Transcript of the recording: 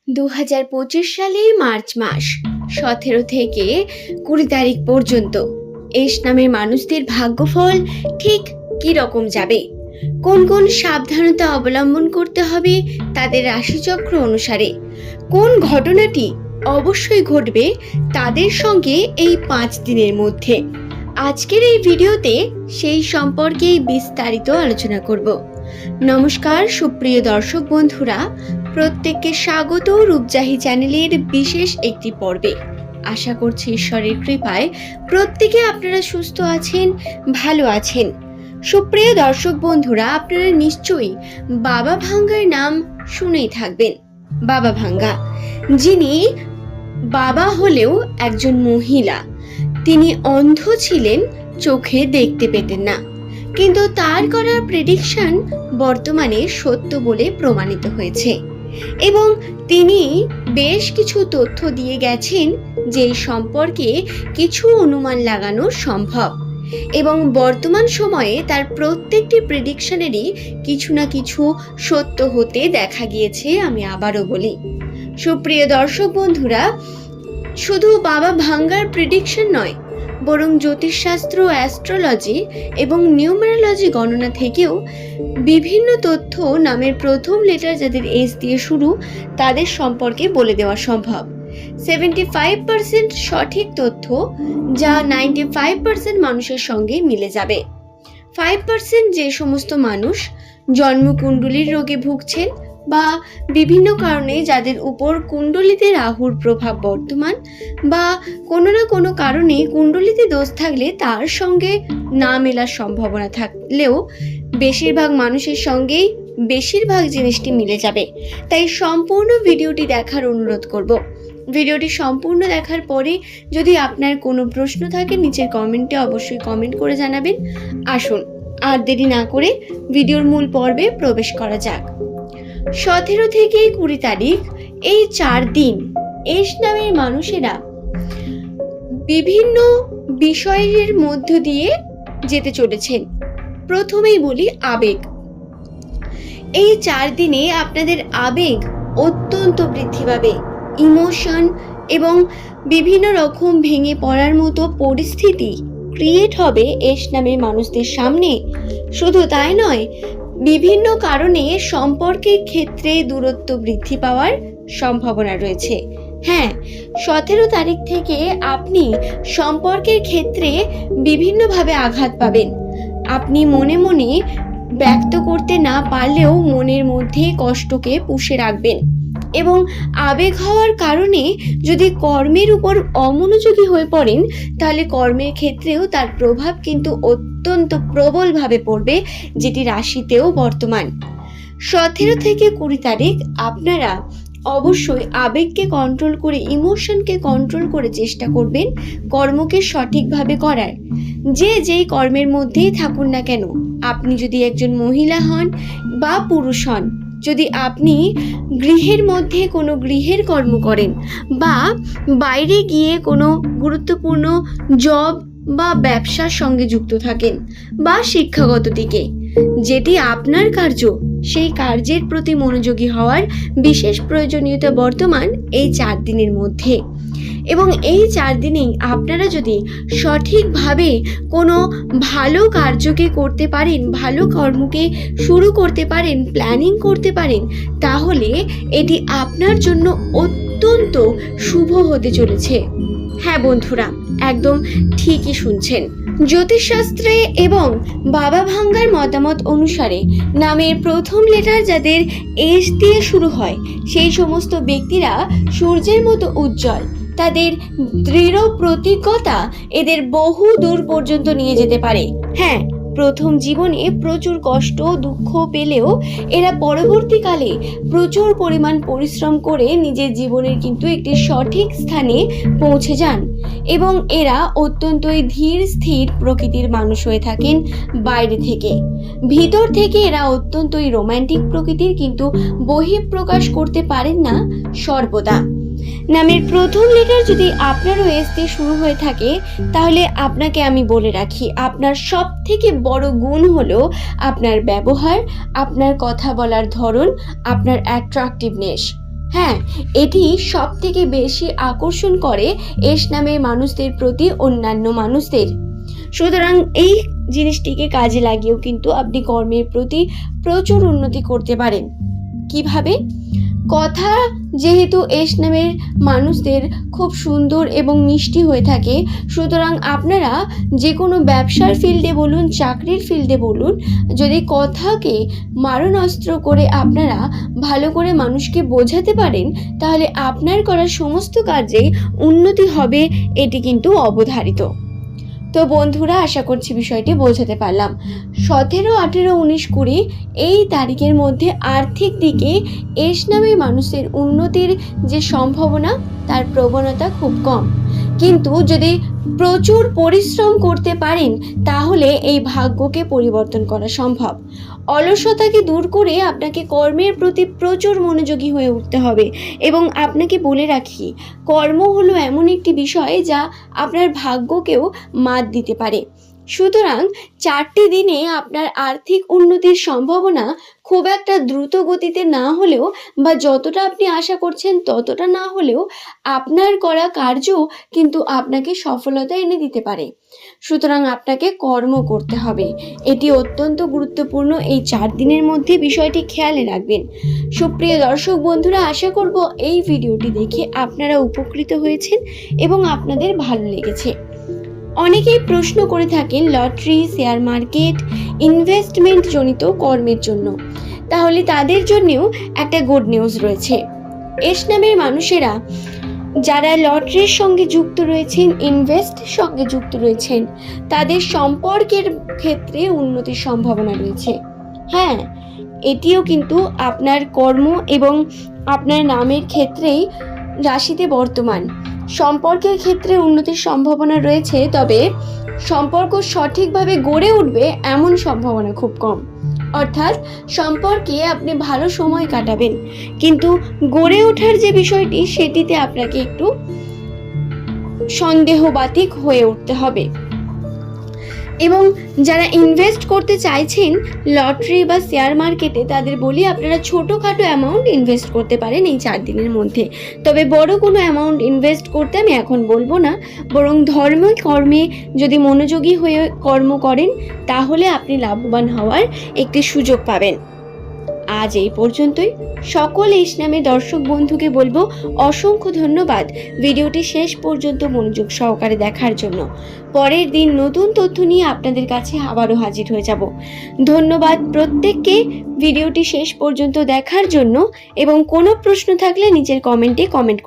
2025 সালে মার্চ মাস 17 থেকে 20 তারিখ পর্যন্ত এস নামের মানুষদের ভাগ্যফল ঠিক কি রকম যাবে, কোন কোন সাবধানতা অবলম্বন করতে হবে তাদের রাশিচক্র অনুসারে, কোন ঘটনাটি অবশ্যই ঘটবে তাদের সঙ্গে এই 5 দিনের মধ্যে। আজকের এই ভিডিওতে সেই সম্পর্কেই বিস্তারিত আলোচনা করব। নমস্কার সুপ্রিয় দর্শক বন্ধুরা, প্রত্যেককে স্বাগত রূপজাহি চ্যানেলের বিশেষ একটি পর্বে। আশা করছি ঈশ্বরের কৃপায় প্রত্যেকে আপনারা সুস্থ আছেন, ভালো আছেন। সুপ্রিয় দর্শক বন্ধুরা, আপনারা নিশ্চয়ই বাবা ভাঙ্গার নাম শুনেই থাকবেন। বাবা ভাঙ্গা, যিনি বাবা হলেও একজন মহিলা। তিনি অন্ধ ছিলেন, চোখে দেখতে পেতেন না, কিন্তু তার করা প্রেডিকশন বর্তমানে সত্য বলে প্রমাণিত হয়েছে এবং তিনি বেশ কিছু তথ্য দিয়ে গেছেন যে সম্পর্কে কিছু অনুমান লাগানো সম্ভব এবং বর্তমান সময়ে তার প্রত্যেকটি প্রেডিকশনেরই কিছু না কিছু সত্য হতে দেখা গিয়েছে। আমি আবারও বলি, সুপ্রিয় দর্শক বন্ধুরা, শুধু বাবা ভাঙ্গার প্রেডিকশন নয়, বরং জ্যোতিষশাস্ত্র, অ্যাস্ট্রোলজি এবং নিউমেরোলজি গণনা থেকেও বিভিন্ন তথ্য নামের প্রথম লেটার যাদের এস দিয়ে শুরু তাদের সম্পর্কে বলে দেওয়া সম্ভব। 75% সঠিক তথ্য, যা 95% মানুষের সঙ্গে মিলে যাবে। 5% যে সমস্ত মানুষ জন্মকুণ্ডলীর রোগে ভুগছেন বা বিভিন্ন কারণে যাদের উপর কুণ্ডলিতে রাহুর প্রভাব বর্তমান, বা কোনো না কোনো কারণে কুণ্ডলিতে দোষ থাকলে তার সঙ্গে না মেলার সম্ভাবনা থাকলেও বেশিরভাগ মানুষের সঙ্গেই বেশিরভাগ জিনিসটি মিলে যাবে। তাই সম্পূর্ণ ভিডিওটি দেখার অনুরোধ করব। ভিডিওটি সম্পূর্ণ দেখার পরে যদি আপনার কোনো প্রশ্ন থাকে নিচের কমেন্টে অবশ্যই কমেন্ট করে জানাবেন। আসুন আর দেরি না করে ভিডিওর মূল পর্বে প্রবেশ করা যাক। 17 থেকে 20 তারিখ এই 4 দিন এস নামের মানুষেরা বিভিন্ন বিষয়ের মধ্য দিয়ে যেতে চলেছেন। প্রথমেই বলি আবেগ। এই 4 দিনে আপনাদের আবেগ অত্যন্ত বৃদ্ধি পাবে। ইমোশন এবং বিভিন্ন রকম ভেঙে পড়ার মতো পরিস্থিতি ক্রিয়েট হবে এস নামের মানুষদের সামনে। শুধু তাই নয়, বিভিন্ন কারণে সম্পর্কের ক্ষেত্রে দূরত্ব বৃদ্ধি পাওয়ার সম্ভাবনা রয়েছে। হ্যাঁ, 17 তারিখ থেকে আপনি সম্পর্কের ক্ষেত্রে বিভিন্নভাবে আঘাত পাবেন। আপনি মনে মনে ব্যক্ত করতে না পারলেও মনের মধ্যে কষ্টকে পুষে রাখবেন এবং আবেগ হওয়ার কারণে যদি কর্মের উপর অমনোযোগী হয়ে পড়েন, তাহলে কর্মের ক্ষেত্রেও তার প্রভাব কিন্তু অত্যন্ত প্রবলভাবে পড়বে, যেটি রাশিতেও বর্তমান। 17 থেকে 20 তারিখ আপনারা অবশ্যই আবেগকে কন্ট্রোল করে, ইমোশনকে কন্ট্রোল করে চেষ্টা করবেন কর্মকে সঠিকভাবে করার। যেই কর্মের মধ্যেই থাকুন না কেন, আপনি যদি একজন মহিলা হন বা পুরুষ হন, যদি আপনি গৃহের মধ্যে কোনো গৃহের কর্ম করেন বা বাইরে গিয়ে কোনো গুরুত্বপূর্ণ জব বা ব্যবসার সঙ্গে যুক্ত থাকেন বা শিক্ষাগত দিকে যেটি আপনার কার্য, সেই কার্যের প্রতি মনোযোগী হওয়ার বিশেষ প্রয়োজনীয়তা বর্তমান এই 4 দিনের মধ্যে। এবং এই 4 দিনেই আপনারা যদি সঠিকভাবে কোনো ভালো কার্যকে করতে পারেন, ভালো কর্মকে শুরু করতে পারেন, প্ল্যানিং করতে পারেন, তাহলে এটি আপনার জন্য অত্যন্ত শুভ হতে চলেছে। হ্যাঁ বন্ধুরা, একদম ঠিকই শুনছেন। জ্যোতিষশাস্ত্রে এবং বাবা ভাঙ্গার মতামত অনুসারে নামের প্রথম লেটার যাদের এস দিয়ে শুরু হয় সেই সমস্ত ব্যক্তিরা সূর্যের মতো উজ্জ্বল। তাদের দৃঢ় প্রতিজ্ঞতা এদের বহু দূর পর্যন্ত নিয়ে যেতে পারে। হ্যাঁ, প্রথম জীবনে প্রচুর কষ্ট দুঃখ পেলেও এরা পরবর্তীকালে প্রচুর পরিমাণ পরিশ্রম করে নিজের জীবনের কিন্তু একটি সঠিক স্থানে পৌঁছে যান এবং এরা অত্যন্তই ধীর স্থির প্রকৃতির মানুষ হয়ে থাকেন। বাইরে থেকে, ভিতর থেকে এরা অত্যন্তই রোমান্টিক প্রকৃতির, কিন্তু বহিঃপ্রকাশ করতে পারেন না সর্বদা। নামের প্রথম লেটার যদি আপনারও এস দিয়ে শুরু হয়ে থাকে, তাহলে আপনাকে আমি বলে রাখি, আপনার সব থেকে বড় গুণ হলো আপনার ব্যবহার, আপনার কথা বলার ধরন, আপনার অ্যাট্রাকটিভনেস। হ্যাঁ, এটি সব থেকে বেশি আকর্ষণ করে এস নামের মানুষদের প্রতি অন্যান্য মানুষদের। সুতরাং এই জিনিসটিকে কাজে লাগিয়েও কিন্তু আপনি কর্মের প্রতি প্রচুর উন্নতি করতে পারেন। কিভাবে? কথা যেহেতু এস নামের মানুষদের খুব সুন্দর এবং মিষ্টি হয়ে থাকে, সুতরাং আপনারা যে কোনো ব্যবসার ফিল্ডে বলুন, চাকরির ফিল্ডে বলুন, যদি কথাকে মারণাস্ত্র করে আপনারা ভালো করে মানুষকে বোঝাতে পারেন, তাহলে আপনার করা সমস্ত কাজেই উন্নতি হবে, এটি কিন্তু অবধারিত। তো বন্ধুরা, আশা করছি বিষয়টি বোঝাতে পারলাম। 17, 18, 19, 20 এই তারিখের মধ্যে আর্থিক দিকে এস নামের মানুষের উন্নতির যে সম্ভাবনা, তার প্রবণতা খুব কম। কিন্তু যদি প্রচুর পরিশ্রম করতে পারেন, তাহলে এই ভাগ্যকে পরিবর্তন করা সম্ভব। অলসতাকে দূর করে আপনাকে কর্মের প্রতি প্রচুর মনোযোগী হয়ে উঠতে হবে। এবং আপনাকে বলে রাখি, কর্ম হলো এমন একটি বিষয় যা আপনার ভাগ্যকেও মাত দিতে পারে। সুতরাং 4টি দিনে আপনার আর্থিক উন্নতির সম্ভাবনা খুব একটা দ্রুত গতিতে না হলেও, বা যতটা আপনি আশা করছেন ততটা না হলেও, আপনার করা কার্য কিন্তু আপনাকে সফলতা এনে দিতে পারে। সুতরাং আপনাকে কর্ম করতে হবে, এটি অত্যন্ত গুরুত্বপূর্ণ। এই 4 দিনের মধ্যে বিষয়টি খেয়ালে রাখবেন। সুপ্রিয় দর্শক বন্ধুরা, আশা করব এই ভিডিওটি দেখে আপনারা উপকৃত হয়েছেন এবং আপনাদের ভালো লেগেছে। অনেকেই প্রশ্ন করে থাকেন লটারি, শেয়ার মার্কেট, ইনভেস্টমেন্ট জনিত কর্মের জন্য। তাহলে তাদের জন্যও একটা গুড নিউজ রয়েছে। এস নামের মানুষেরা যারা লটারির সঙ্গে যুক্ত রয়েছেন, ইনভেস্টের সঙ্গে যুক্ত রয়েছেন, তাদের সম্পর্কের ক্ষেত্রে উন্নতির সম্ভাবনা রয়েছে। হ্যাঁ, এটিও কিন্তু আপনার কর্ম এবং আপনার নামের ক্ষেত্রেই রাশিতে বর্তমান। সম্পর্কের ক্ষেত্রে উন্নতির সম্ভাবনা রয়েছে, তবে সম্পর্ক সঠিকভাবে গড়ে উঠবে এমন সম্ভাবনা খুব কম। অর্থাৎ সম্পর্কে আপনি ভালো সময় কাটাবেন, কিন্তু গড়ে ওঠার যে বিষয়টি, সেটিতে আপনাকে একটু সন্দেহবাতিক হয়ে উঠতে হবে। এবং যারা ইনভেস্ট করতে চাইছেন লটারি বা শেয়ার মার্কেটে, তাদের বলি আপনারা ছোটোখাটো অ্যামাউন্ট ইনভেস্ট করতে পারেন এই 4 দিনের মধ্যে। তবে বড় কোনো অ্যামাউন্ট ইনভেস্ট করতে আমি এখন বলবো না, বরং কর্মে যদি মনোযোগী হয়ে কর্ম করেন, তাহলে আপনি লাভবান হওয়ার একটি সুযোগ পাবেন। আজ এই পর্যন্তই। সকল এস নামে দর্শক বন্ধুকে বলবো অসংখ্য ধন্যবাদ ভিডিওটি শেষ পর্যন্ত মনোযোগ সহকারে দেখার জন্য। পরের দিন নতুন তথ্য নিয়ে আপনাদের কাছে আবারও হাজির হয়ে যাব। ধন্যবাদ প্রত্যেককে ভিডিওটি শেষ পর্যন্ত দেখার জন্য, এবং কোনো প্রশ্ন থাকলে নিচের কমেন্টে কমেন্ট করুন।